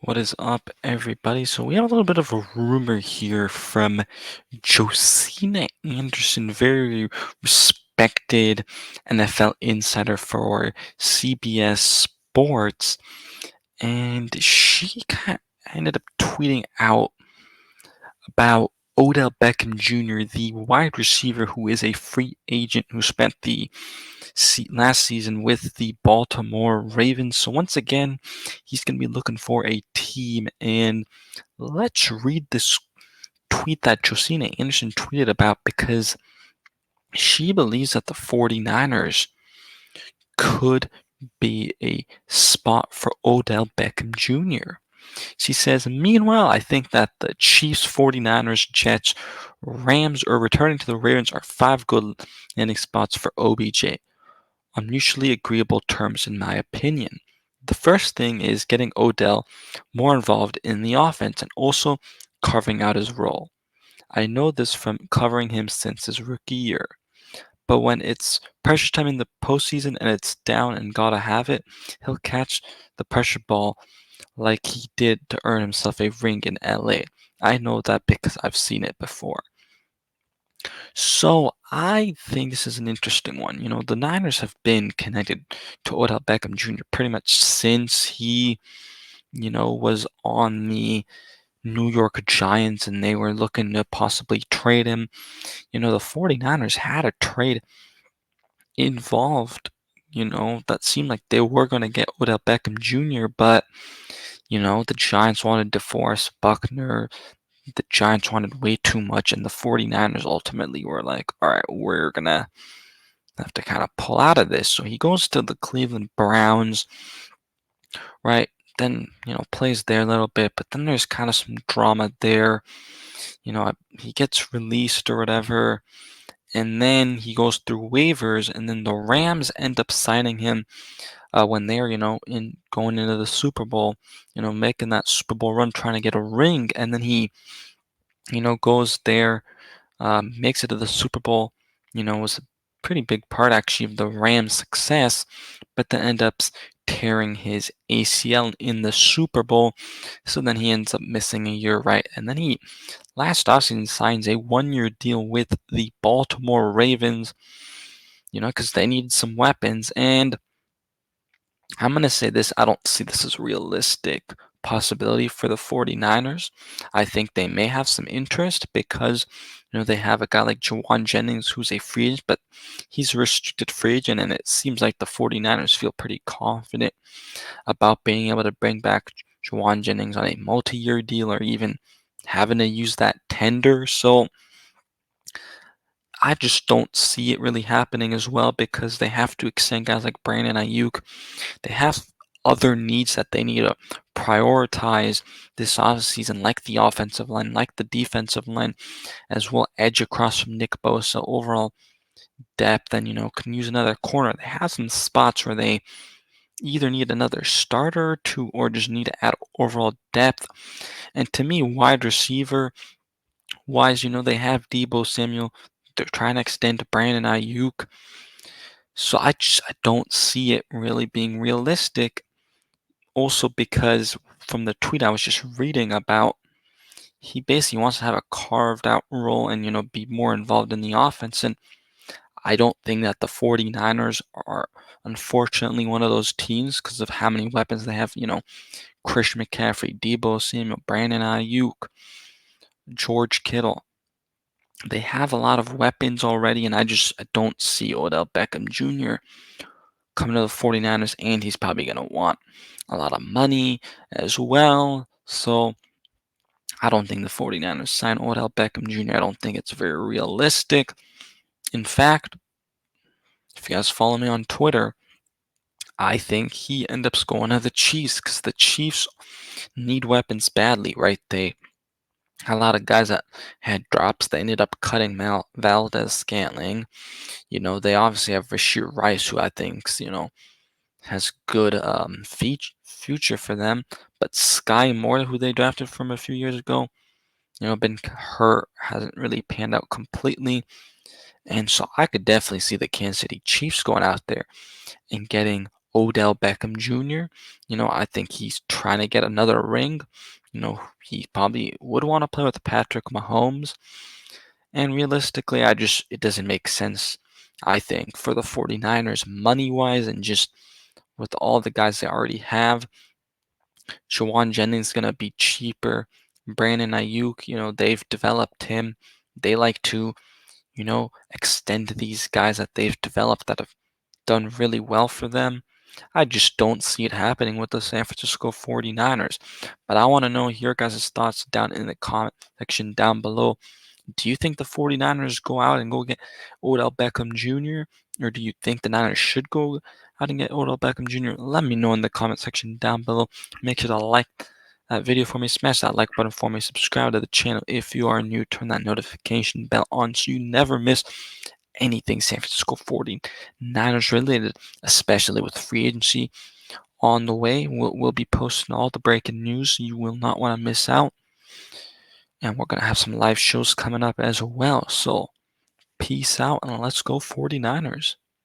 What is up, everybody? So we have a little bit of a rumor here from Josina Anderson, very respected NFL insider for CBS Sports, and she ended up tweeting out about Odell Beckham Jr., the wide receiver who is a free agent who spent the last season with the Baltimore Ravens. So once again, he's going to be looking for a team. And let's read this tweet that Josina Anderson tweeted about because she believes that the 49ers could be a spot for Odell Beckham Jr. She says, meanwhile, I think that the Chiefs, 49ers, Jets, Rams, or returning to the Ravens are five good landing spots for OBJ on mutually agreeable terms, in my opinion. The first thing is getting Odell more involved in the offense and also carving out his role. I know this from covering him since his rookie year. But when it's pressure time in the postseason and it's down and gotta have it, he'll catch the pressure ball like he did to earn himself a ring in LA. I know that because I've seen it before. So I think this is an interesting one. The Niners have been connected to Odell Beckham Jr. pretty much since he, was on the New York Giants and they were looking to possibly trade him. The 49ers had a trade involved, that seemed like they were going to get Odell Beckham Jr., but, the Giants wanted DeForest Buckner. The Giants wanted way too much, and the 49ers ultimately were like, all right, we're going to have to kind of pull out of this. So he goes to the Cleveland Browns, right? Then, plays there a little bit, but then there's kind of some drama there. He gets released or whatever, and then he goes through waivers, and then the Rams end up signing him when they're, in going into the Super Bowl, making that Super Bowl run, trying to get a ring, and then he, goes there, makes it to the Super Bowl, was a pretty big part actually of the Rams' success, but then ends up tearing his ACL in the Super Bowl. So then he ends up missing a year, right? And then he last offseason signs a 1-year deal with the Baltimore Ravens, because they needed some weapons. And I'm going to say this, I don't see this as a realistic possibility for the 49ers. I think they may have some interest because, they have a guy like Jawan Jennings who's a free agent, but he's a restricted free agent, and it seems like the 49ers feel pretty confident about being able to bring back Jawan Jennings on a multi-year deal or even having to use that tender. So I just don't see it really happening as well because they have to extend guys like Brandon Ayuk. They have other needs that they need to prioritize this offseason, like the offensive line, like the defensive line, as well edge across from Nick Bosa, overall depth, and can use another corner. They have some spots where they either need another starter or two, or just need to add overall depth. And to me, wide receiver wise, they have Debo Samuel. They're trying to extend Brandon Ayuk. So I don't see it really being realistic. Also because from the tweet I was just reading about, he basically wants to have a carved out role and, be more involved in the offense. And I don't think that the 49ers are unfortunately one of those teams because of how many weapons they have. Christian McCaffrey, Debo Samuel, Brandon Ayuk, George Kittle. They have a lot of weapons already, and I don't see Odell Beckham Jr. coming to the 49ers, and he's probably going to want a lot of money as well. So I don't think the 49ers sign Odell Beckham Jr. I don't think it's very realistic. In fact, if you guys follow me on Twitter, I think he ends up going to the Chiefs because the Chiefs need weapons badly, right? They had a lot of guys that had drops. They ended up cutting Valdez Scantling. They obviously have Rashid Rice, who I think, has good future for them. But Sky Moore, who they drafted from a few years ago, been hurt, hasn't really panned out completely. And so I could definitely see the Kansas City Chiefs going out there and getting Odell Beckham Jr. I think he's trying to get another ring. He probably would want to play with Patrick Mahomes. And realistically, it doesn't make sense, I think, for the 49ers money-wise and just with all the guys they already have. Jawan Jennings is going to be cheaper. Brandon Ayuk, they've developed him. They like to, extend these guys that they've developed that have done really well for them. I just don't see it happening with the San Francisco 49ers. But I want to know your guys' thoughts down in the comment section down below. Do you think the 49ers go out and go get Odell Beckham Jr.? Or do you think the Niners should go out and get Odell Beckham Jr.? Let me know in the comment section down below. Make sure to like that video for me, smash that like button for me, subscribe to the channel if you are new, turn that notification bell on so you never miss anything San Francisco 49ers related, especially with free agency on the way. We'll be posting all the breaking news. You will not want to miss out. And we're going to have some live shows coming up as well. So peace out and let's go 49ers.